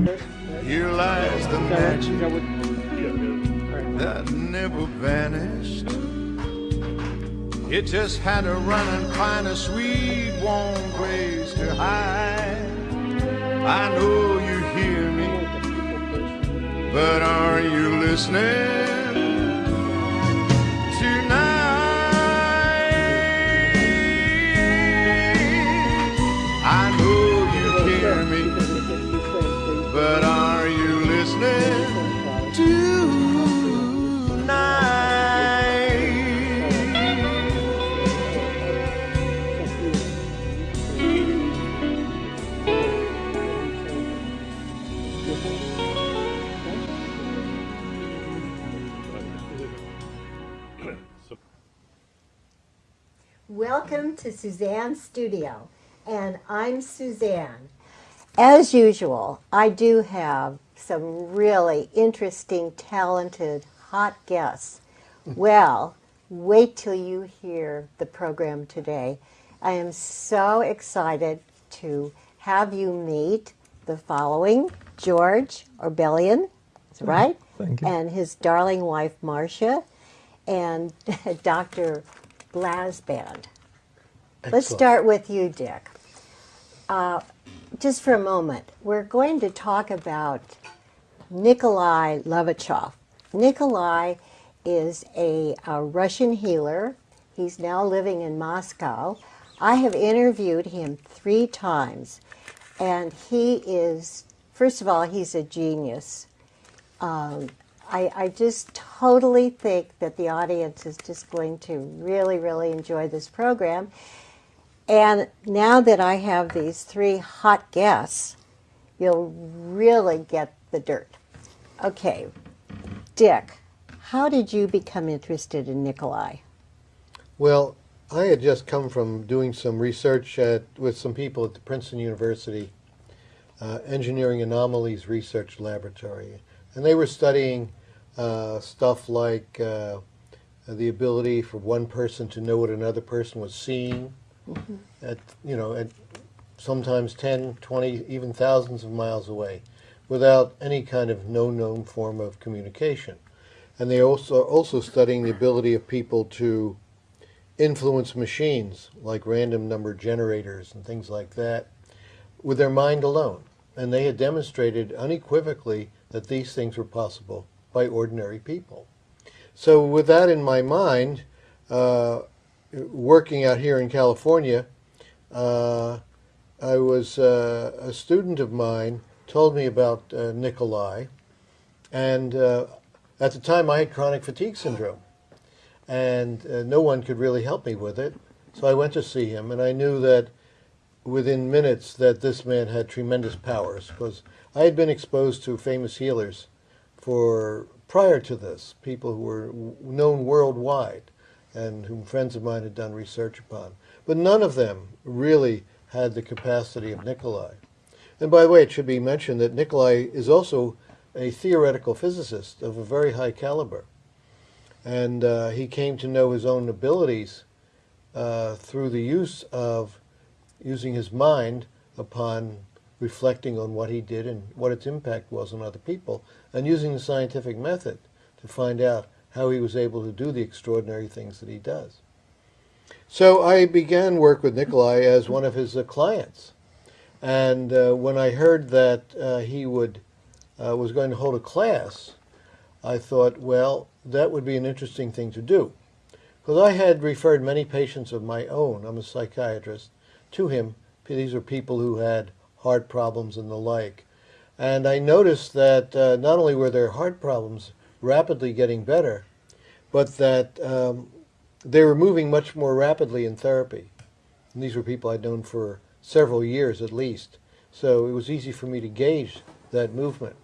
Here lies the magic that never vanished. It just had to run and find a sweet, warm place to hide. I know you hear me, but are you listening tonight? I know you hear me, but are you listening tonight? Welcome to Suzanne's studio, and I'm Suzanne. As usual, I do have some really interesting, talented, hot guests. Well, wait till you hear the program today. I am so excited to have you meet the following: George Orbelian, that's right? Thank you. And his darling wife, Marcia, and Dr. Blasband. Let's start with you, Dick. Just for a moment, we're going to talk about Nikolае Levashov. Nikolai is a Russian healer. He's now living in Moscow. I have interviewed him 3 times, and he is, first of all, he's a genius. I just totally think that the audience is just going to really, really enjoy this program. And now that I have these 3 hot guests, you'll really get the dirt. Okay, Dick, how did you become interested in Nikolai? Well, I had just come from doing some research with some people at the Princeton University Engineering Anomalies Research Laboratory. And they were studying stuff like the ability for one person to know what another person was seeing at sometimes 10, 20, even thousands of miles away without any kind of known form of communication. And they also studying the ability of people to influence machines like random number generators and things like that with their mind alone. And they had demonstrated unequivocally that these things were possible by ordinary people. So with that in my mind, working out here in California, I was a student of mine told me about Nikolai, and at the time I had chronic fatigue syndrome, and no one could really help me with it. So I went to see him, and I knew that within minutes that this man had tremendous powers, because I had been exposed to famous healers prior to this, people who were known worldwide and whom friends of mine had done research upon. But none of them really had the capacity of Nikolai. And by the way, it should be mentioned that Nikolai is also a theoretical physicist of a very high caliber. And he came to know his own abilities through the use of using his mind upon reflecting on what he did and what its impact was on other people, and using the scientific method to find out how he was able to do the extraordinary things that he does. So I began work with Nikolai as one of his clients. And when I heard that he was going to hold a class, I thought, well, that would be an interesting thing to do. Because I had referred many patients of my own, I'm a psychiatrist, to him. These are people who had heart problems and the like. And I noticed that not only were their heart problems rapidly getting better, but that they were moving much more rapidly in therapy. And these were people I'd known for several years at least. So it was easy for me to gauge that movement.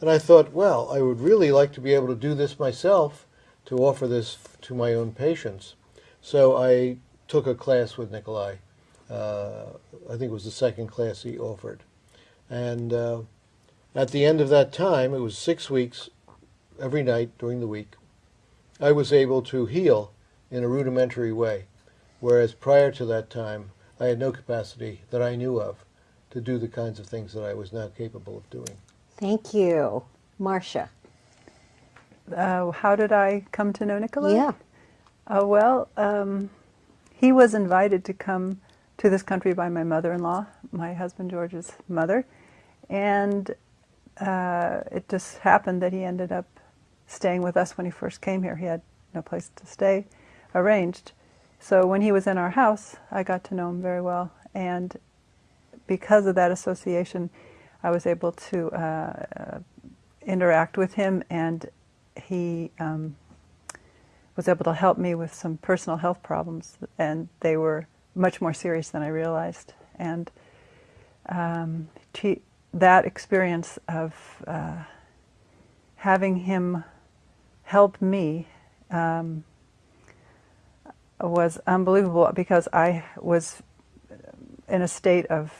And I thought, well, I would really like to be able to do this myself, to offer this to my own patients. So I took a class with Nikolai. I think it was the second class he offered. And at the end of that time, it was 6 weeks, every night during the week, I was able to heal in a rudimentary way, whereas prior to that time, I had no capacity that I knew of to do the kinds of things that I was now capable of doing. Thank you. Marcia. How did I come to know Nikolai? Yeah. He was invited to come to this country by my mother-in-law, my husband George's mother, and it just happened that he ended up staying with us when he first came here. He had no place to stay arranged. So when he was in our house, I got to know him very well, and because of that association, I was able to interact with him, and he was able to help me with some personal health problems, and they were much more serious than I realized. And that experience of having him help me was unbelievable, because I was in a state of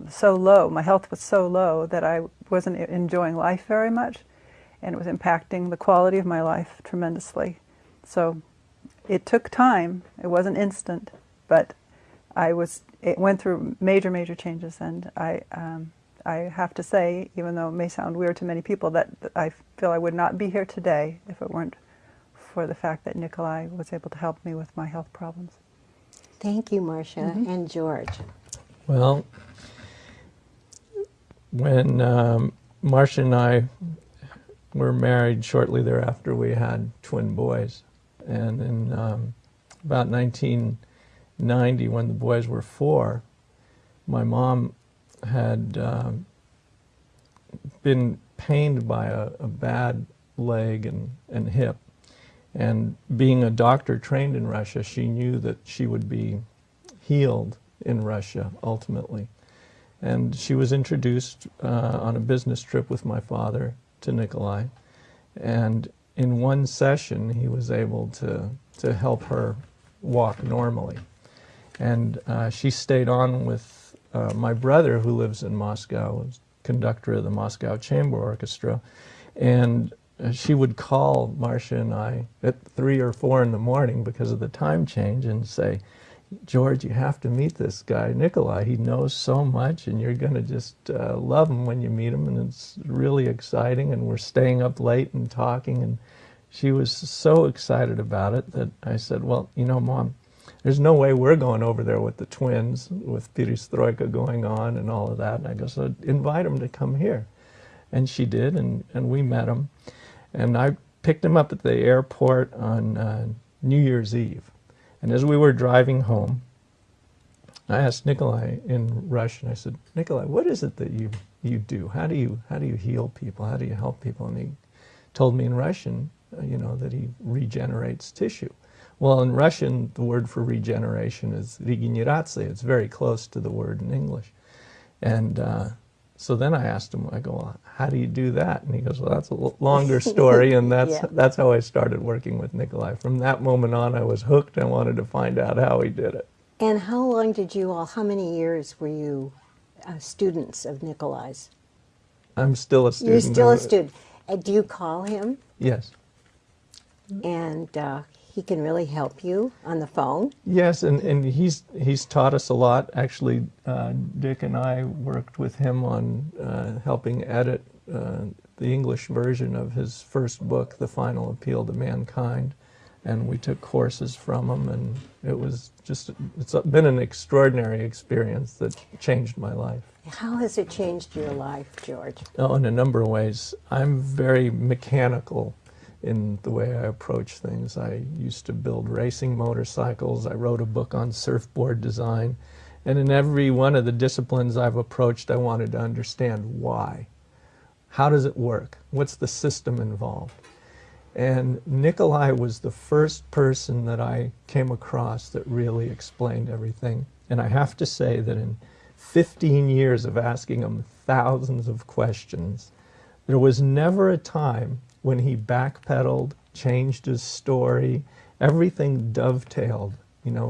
so low, my health was so low that I wasn't enjoying life very much, and it was impacting the quality of my life tremendously. So it took time, it wasn't instant, but it went through major changes, and I have to say, even though it may sound weird to many people, that I feel I would not be here today if it weren't for the fact that Nikolai was able to help me with my health problems. Thank you, Marcia. And George. Well, when Marcia and I were married, shortly thereafter we had twin boys. And in about 1990, when the boys were 4, my mom had been pained by a bad leg and hip. And being a doctor trained in Russia, she knew that she would be healed in Russia ultimately. And she was introduced on a business trip with my father to Nikolai. And in one session, he was able to help her walk normally. And she stayed on with my brother, who lives in Moscow, was conductor of the Moscow Chamber Orchestra. And she would call Marcia and I at 3 or 4 in the morning because of the time change and say, George, you have to meet this guy, Nikolai. He knows so much, and you're going to just love him when you meet him, and it's really exciting, and we're staying up late and talking. And she was so excited about it that I said, well, you know, Mom, there's no way we're going over there with the twins, with perestroika going on and all of that. And I go, so invite him to come here. And she did, and we met him. And I picked him up at the airport on New Year's Eve. And as we were driving home, I asked Nikolai in Russian, I said, Nikolai, what is it that you do? How do you heal people? How do you help people? And he told me in Russian, that he regenerates tissue. Well, in Russian, the word for regeneration is regeneraция. It's very close to the word in English. And so then I asked him, I go, well, how do you do that? And he goes, well, that's a longer story, and that's how I started working with Nikolai. From that moment on, I was hooked. I wanted to find out how he did it. And how many years were you students of Nikolai's? I'm still a student. You're still a student. Do you call him? Yes. And he can really help you on the phone? Yes, and he's taught us a lot. Actually, Dick and I worked with him on helping edit the English version of his first book, The Final Appeal to Mankind, and we took courses from him, and it's been an extraordinary experience that changed my life. How has it changed your life, George? Oh, in a number of ways. I'm very mechanical in the way I approach things. I used to build racing motorcycles. I wrote a book on surfboard design. And in every one of the disciplines I've approached, I wanted to understand why. How does it work? What's the system involved? And Nikolai was the first person that I came across that really explained everything. And I have to say that in 15 years of asking him thousands of questions, there was never a time when he backpedaled, changed his story. Everything dovetailed,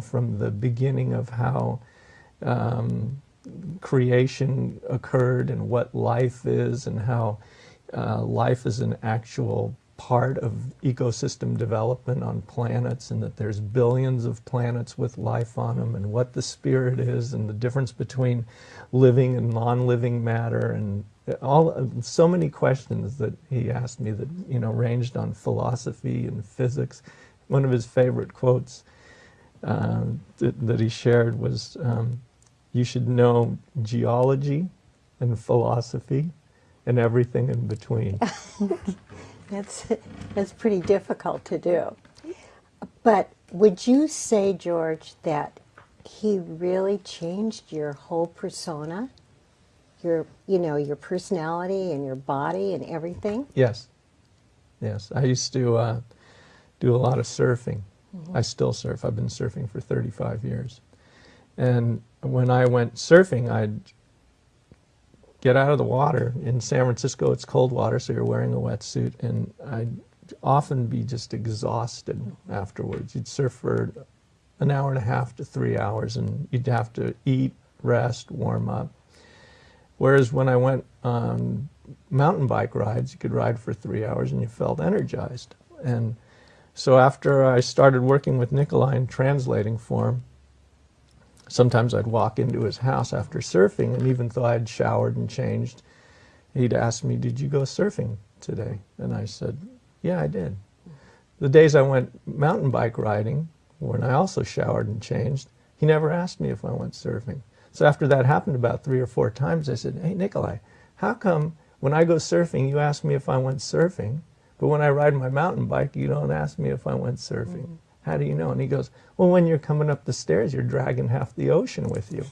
from the beginning of how creation occurred and what life is, and how life is an actual part of ecosystem development on planets, and that there's billions of planets with life on them, and what the spirit is, and the difference between living and non-living matter, and so many questions that he asked me that, you know, ranged on philosophy and physics. One of his favorite quotes that he shared was, you should know geology and philosophy and everything in between. That's pretty difficult to do. But would you say, George, that he really changed your whole persona? Your personality and your body and everything? Yes. Yes. I used to do a lot of surfing. Mm-hmm. I still surf. I've been surfing for 35 years. And when I went surfing, I'd get out of the water. In San Francisco, it's cold water, so you're wearing a wetsuit, and I'd often be just exhausted afterwards. You'd surf for an hour and a half to 3 hours, and you'd have to eat, rest, warm up. Whereas when I went on mountain bike rides, you could ride for 3 hours and you felt energized. And so after I started working with Nicolai and translating for him, sometimes I'd walk into his house after surfing, and even though I'd showered and changed, he'd ask me, "Did you go surfing today?" And I said, "Yeah, I did." The days I went mountain bike riding, when I also showered and changed, he never asked me if I went surfing. So after that happened about 3 or 4 times, I said, "Hey, Nicolai, how come when I go surfing, you ask me if I went surfing, but when I ride my mountain bike, you don't ask me if I went surfing? Mm-hmm. How do you know?" And he goes, "Well, when you're coming up the stairs, you're dragging half the ocean with you."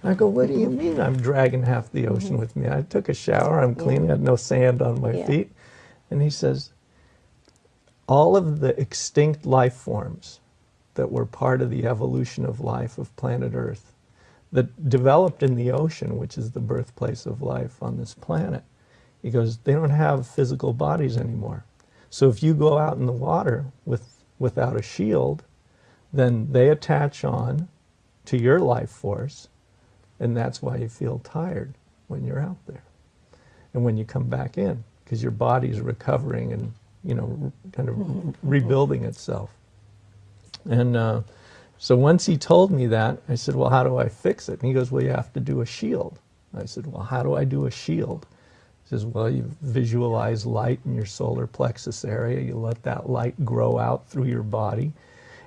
I go, "What do you mean I'm dragging half the ocean with me? I took a shower, I'm clean, I had no sand on my feet." And he says, all of the extinct life forms that were part of the evolution of life of planet Earth, that developed in the ocean, which is the birthplace of life on this planet, he goes, they don't have physical bodies anymore. So if you go out in the water without a shield, then they attach on to your life force, and that's why you feel tired when you're out there. And when you come back in, because your body is recovering and, you know, kind of rebuilding itself. And so once he told me that, I said, "Well, how do I fix it?" And he goes, "Well, you have to do a shield." I said, "Well, how do I do a shield?" He says, "Well, you visualize light in your solar plexus area. You let that light grow out through your body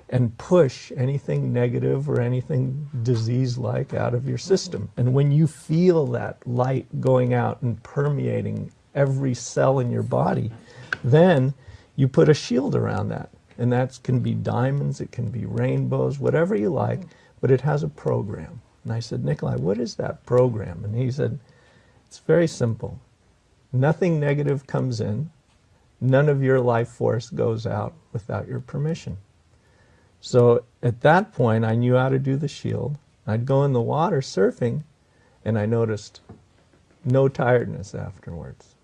and push anything negative or anything disease-like out of your system. And when you feel that light going out and permeating every cell in your body, then you put a shield around that. And that can be diamonds, it can be rainbows, whatever you like, but it has a program." And I said, "Nicolai, what is that program?" And he said, "It's very simple. Nothing negative comes in. None of your life force goes out without your permission." So at that point, I knew how to do the shield. I'd go in the water surfing, and I noticed no tiredness afterwards.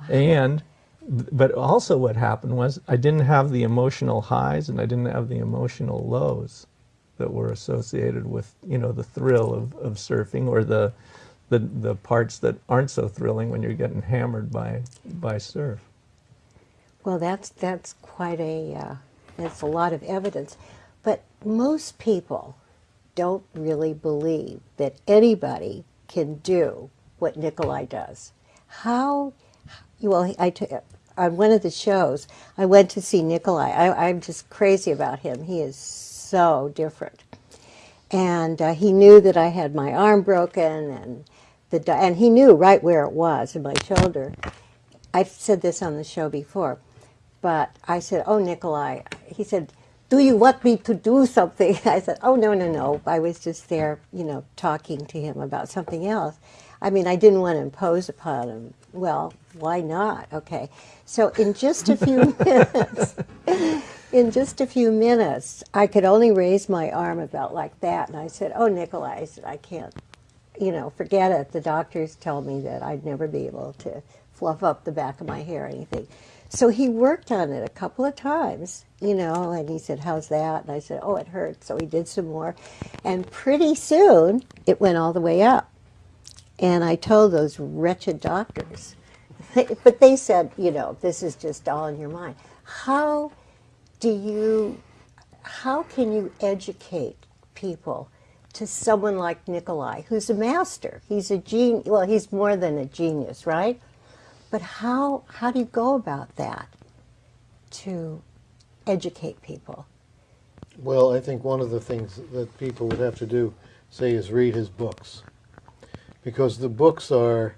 Wow. But also what happened was I didn't have the emotional highs and I didn't have the emotional lows that were associated with, you know, the thrill of surfing, or the parts that aren't so thrilling when you're getting hammered by surf. Well, that's quite that's a lot of evidence. But most people don't really believe that anybody can do what Nicolai does. How? Well, on one of the shows, I went to see Nicolai. I'm just crazy about him. He is so different. And he knew that I had my arm broken, and he knew right where it was, in my shoulder. I've said this on the show before, but I said, "Oh, Nicolai," he said, "Do you want me to do something?" I said, "Oh, no. I was just there, you know, talking to him about something else." I mean, I didn't want to impose upon him. Well, why not? Okay. So in just a few minutes, I could only raise my arm about like that. And I said, "Oh, Nicolai," I said, "I can't, you know, forget it. The doctors told me that I'd never be able to fluff up the back of my hair or anything." So he worked on it a couple of times, you know, and he said, "How's that?" And I said, "Oh, it hurts." So he did some more. And pretty soon, it went all the way up. And I told those wretched doctors, But they said, you know, this is just all in your mind. How can you educate people to someone like Nikolai, who's a master? He's a genius. Well, he's more than a genius, right? But how do you go about that to educate people? Well, I think one of the things that people would have to do, say, is read his books, because the books are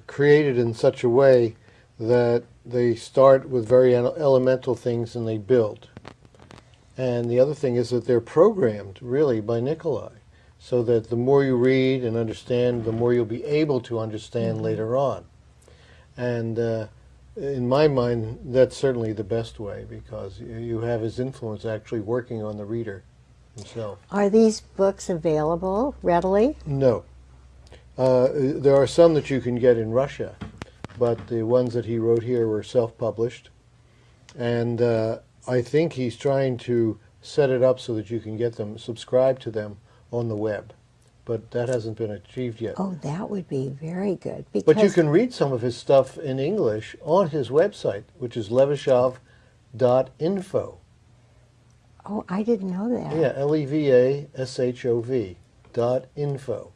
created in such a way that they start with very elemental things and they build. And the other thing is that they're programmed, really, by Nikolai, so that the more you read and understand, the more you'll be able to understand later on. And in my mind, that's certainly the best way, because you have his influence actually working on the reader himself. Are these books available readily? No. There are some that you can get in Russia, but the ones that he wrote here were self-published. And I think he's trying to set it up so that you can get them, subscribe to them on the web. But that hasn't been achieved yet. Oh, that would be very good. But you can read some of his stuff in English on his website, which is LEVASHOV.info. Oh, I didn't know that. Yeah, LEVASHOV.info.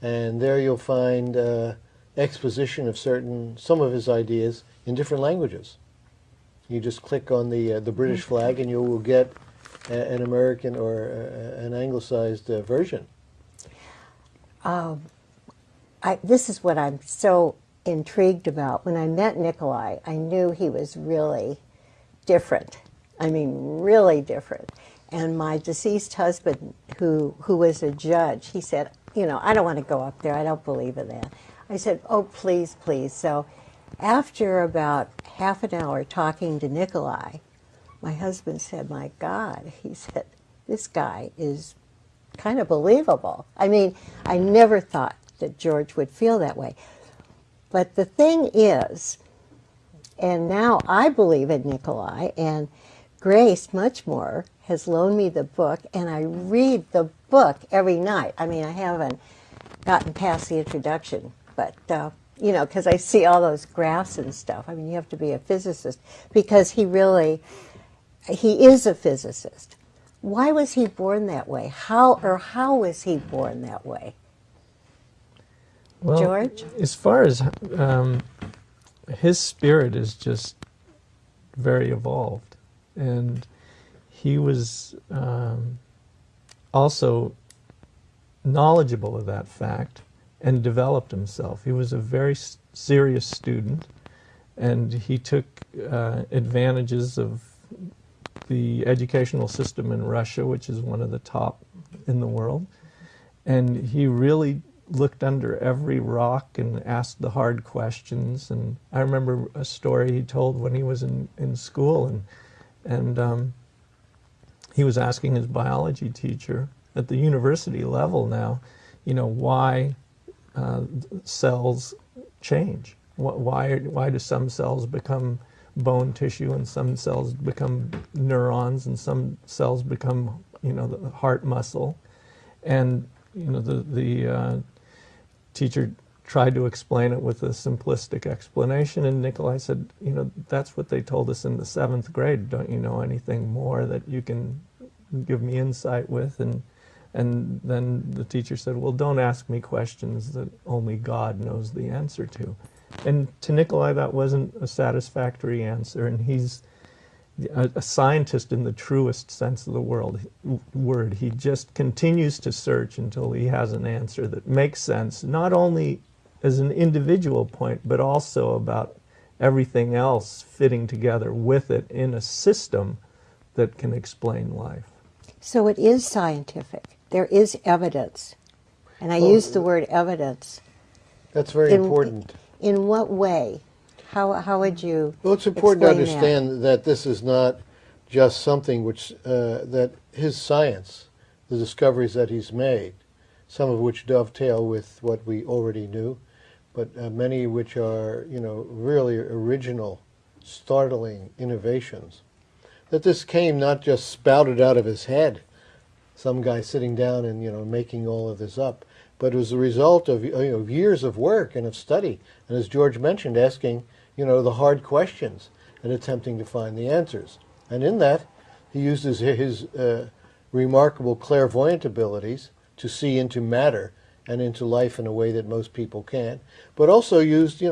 And there you'll find exposition of some of his ideas in different languages. You just click on the British flag and you will get an American or an anglicized version. This is what I'm so intrigued about. When I met Nikolai, I knew he was really different. I mean, really different. And my deceased husband, who was a judge, he said, you know, I don't want to go up there. I don't believe in that. I said, oh, please, please. So after about half an hour talking to Nikolai, my husband said, my God, he said, this guy is kind of believable. I mean, I never thought that George would feel that way. But the thing is, and now I believe in Nikolai, and Grace, much more, has loaned me the book, and I read the book every night. I mean, I haven't gotten past the introduction, but, you know, because I see all those graphs and stuff. I mean, you have to be a physicist, because he is a physicist. Why was he born that way? How was he born that way? Well, George? As far as his spirit is just very evolved. And he was also knowledgeable of that fact and developed himself. He was a very serious student, and he took advantages of the educational system in Russia, which is one of the top in the world. And he really looked under every rock and asked the hard questions. And I remember a story he told when he was in school, and he was asking his biology teacher at the university level now, you know, why cells change. Why do some cells become bone tissue and some cells become neurons and some cells become, you know, the heart muscle? And, you know, the teacher tried to explain it with a simplistic explanation, and Nikolai said, you know, that's what they told us in the 7th grade. Don't you know anything more that you can give me insight with? And then the teacher said, well, don't ask me questions that only God knows the answer to. And to Nikolai, that wasn't a satisfactory answer, and he's a scientist in the truest sense of the word. He just continues to search until he has an answer that makes sense, not only as an individual point, but also about everything else fitting together with it in a system that can explain life. So it is scientific. There is evidence. And I use the word evidence. That's very important. In what way? How would you Well, it's important to explain understand that this is not just something which, that his science, the discoveries that he's made, some of which dovetail with what we already knew, but many which are, you know, really original, startling innovations, that this came not just spouted out of his head, some guy sitting down and, you know, making all of this up, but it was the result of years of work and of study, and as George mentioned, asking the hard questions and attempting to find the answers. And in that, he uses his remarkable clairvoyant abilities to see into matter and into life in a way that most people can't, but also used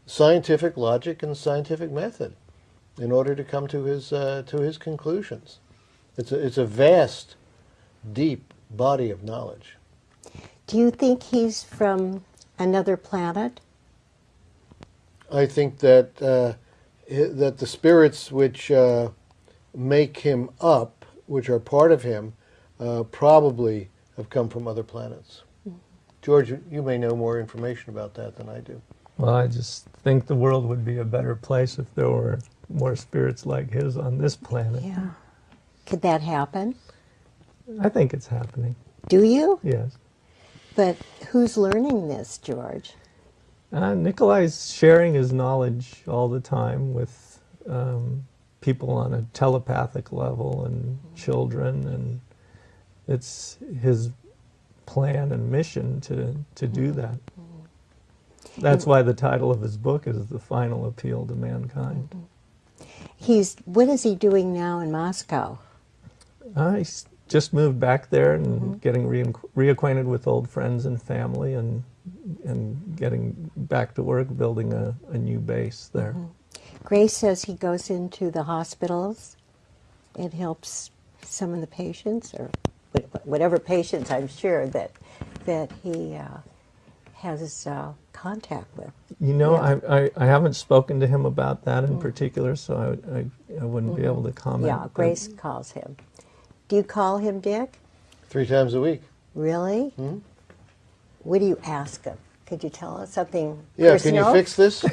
scientific logic and scientific method in order to come to his conclusions. It's a vast, deep body of knowledge. Do you think he's from another planet? I think that that the spirits which make him up, which are part of him, probably have come from other planets. George, you may know more information about that than I do. Well, I just think the world would be a better place if there were more spirits like his on this planet. Yeah. Could that happen? I think it's happening. Do you? Yes. But who's learning this, George? Nikolai's sharing his knowledge all the time with people on a telepathic level and children, and it's his plan and mission to do that. That's why the title of his book is The Final Appeal to Mankind. What is he doing now in Moscow? He's just moved back there and getting reacquainted with old friends and family, and getting back to work, building a new base there. Grace says he goes into the hospitals and helps some of the patients, or whatever patients I'm sure that he has contact with. I haven't spoken to him about that in particular, so I wouldn't be able to comment. Yeah, Grace calls him. Do you call him Dick? 3 times a week. Really? What do you ask him? Could you tell us something Yeah, personal? Can you fix this?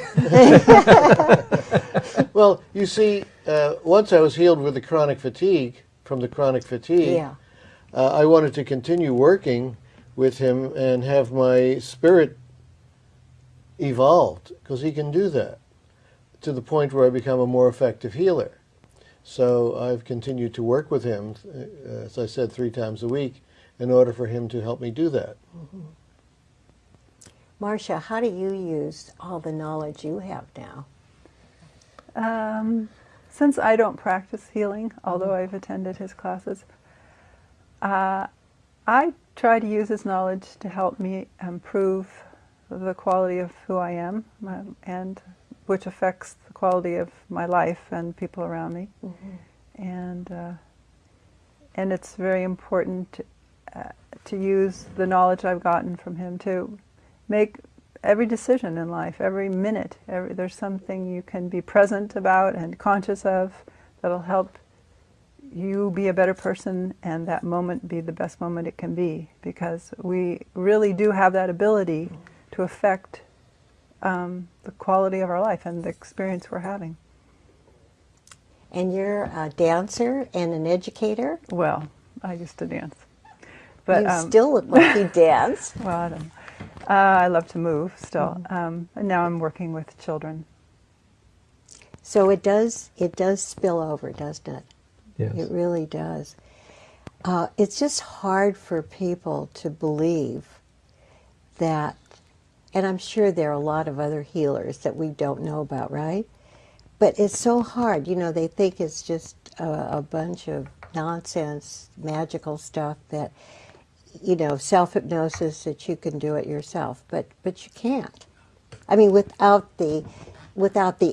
Well, you see, once I was healed with the chronic fatigue, from the chronic fatigue, I wanted to continue working with him and have my spirit evolved, because he can do that, to the point where I become a more effective healer. So I've continued to work with him, as I said, 3 times a week, in order for him to help me do that. Marcia, how do you use all the knowledge you have now? Since I don't practice healing, although I've attended his classes, I try to use his knowledge to help me improve the quality of who I am, and which affects the quality of my life and people around me. And it's very important to use the knowledge I've gotten from him to make every decision in life, every minute. There's something you can be present about and conscious of that'll help you be a better person, and that moment be the best moment it can be, because we really do have that ability to affect the quality of our life and the experience we're having. And you're a dancer and an educator? Well, I used to dance. But you still look like you dance. Well, I don't know. I love to move still. And now I'm working with children. So it does spill over, doesn't it? Yes. It really does. It's just hard for people to believe that, and I'm sure there are a lot of other healers that we don't know about, right? But it's so hard. They think it's just a bunch of nonsense, magical stuff that, self-hypnosis, that you can do it yourself. But you can't. I mean, without the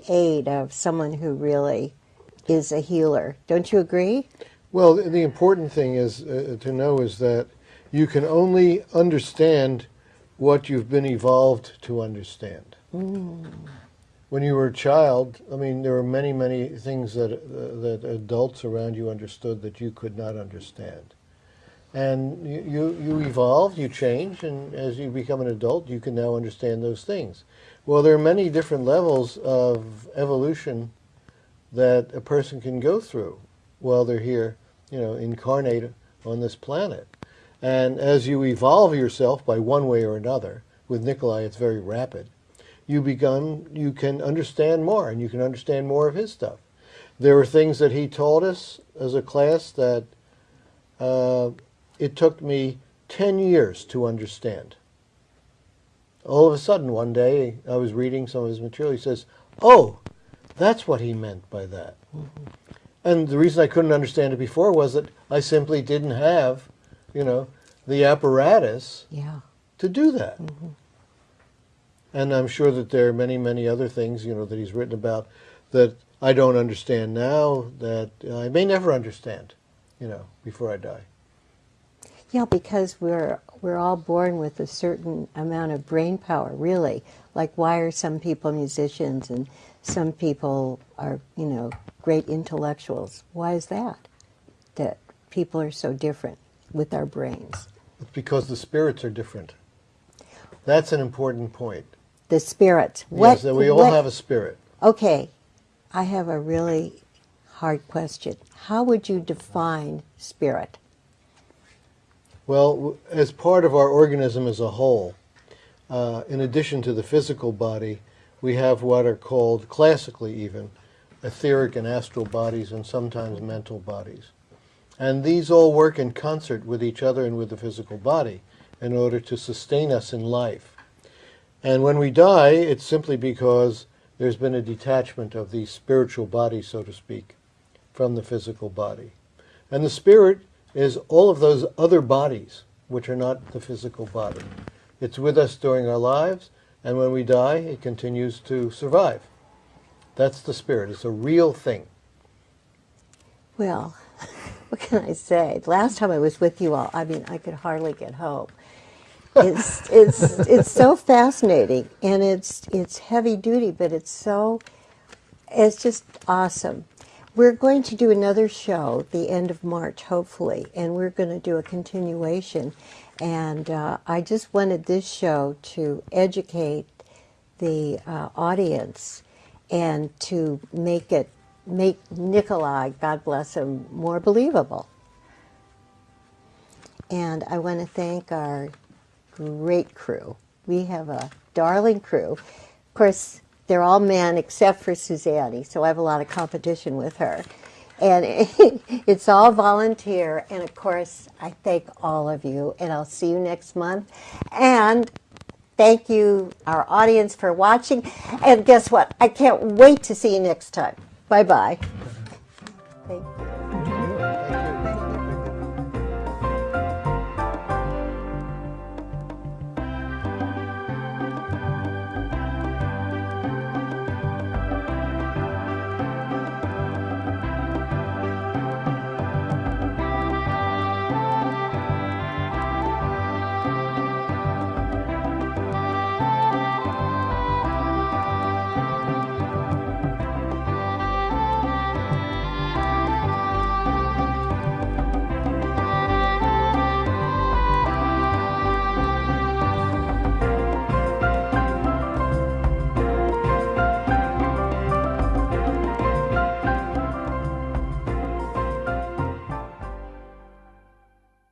aid of someone who really is a healer. Don't you agree? Well, the important thing is to know is that you can only understand what you've been evolved to understand. When you were a child, I mean, there were many, many things that adults around you understood that you could not understand. And you evolve, you change, and as you become an adult, you can now understand those things. Well, there are many different levels of evolution that a person can go through while they're here, incarnate on this planet. And as you evolve yourself by one way or another, with Nikolai it's very rapid, you can understand more, and you can understand more of his stuff. There were things that he taught us as a class that it took me 10 years to understand. all of a sudden one day I was reading some of his material. He says, "Oh, that's what he meant by that." Mm-hmm. And the reason I couldn't understand it before was that I simply didn't have, the apparatus to do that. Mm-hmm. And I'm sure that there are many, many other things, that he's written about that I don't understand now, that I may never understand, before I die. Yeah, because we're all born with a certain amount of brain power, really. Like, why are some people musicians and some people are, great intellectuals? Why is that? That people are so different with our brains. It's because the spirits are different. That's an important point. The spirits. Yes, that we all have a spirit. Okay, I have a really hard question. How would you define spirit? Well, as part of our organism as a whole, in addition to the physical body, we have what are called, classically even, etheric and astral bodies and sometimes mental bodies. And these all work in concert with each other and with the physical body in order to sustain us in life. And when we die, it's simply because there's been a detachment of the spiritual body, so to speak, from the physical body. And the spirit is all of those other bodies which are not the physical body. It's with us during our lives, and when we die, it continues to survive. That's the spirit. It's a real thing. Well, what can I say? The last time I was with you all, I could hardly get home. It's so fascinating, and it's heavy duty, but it's just awesome. We're going to do another show at the end of March, hopefully, and we're going to do a continuation. And I just wanted this show to educate the audience and to make Nikolai, God bless him, more believable. And I want to thank our great crew. We have a darling crew. Of course, they're all men except for Suzanne, so I have a lot of competition with her. And it's all volunteer. And of course, I thank all of you, and I'll see you next month. And thank you, our audience, for watching. And guess what? I can't wait to see you next time. Bye-bye. Thank you.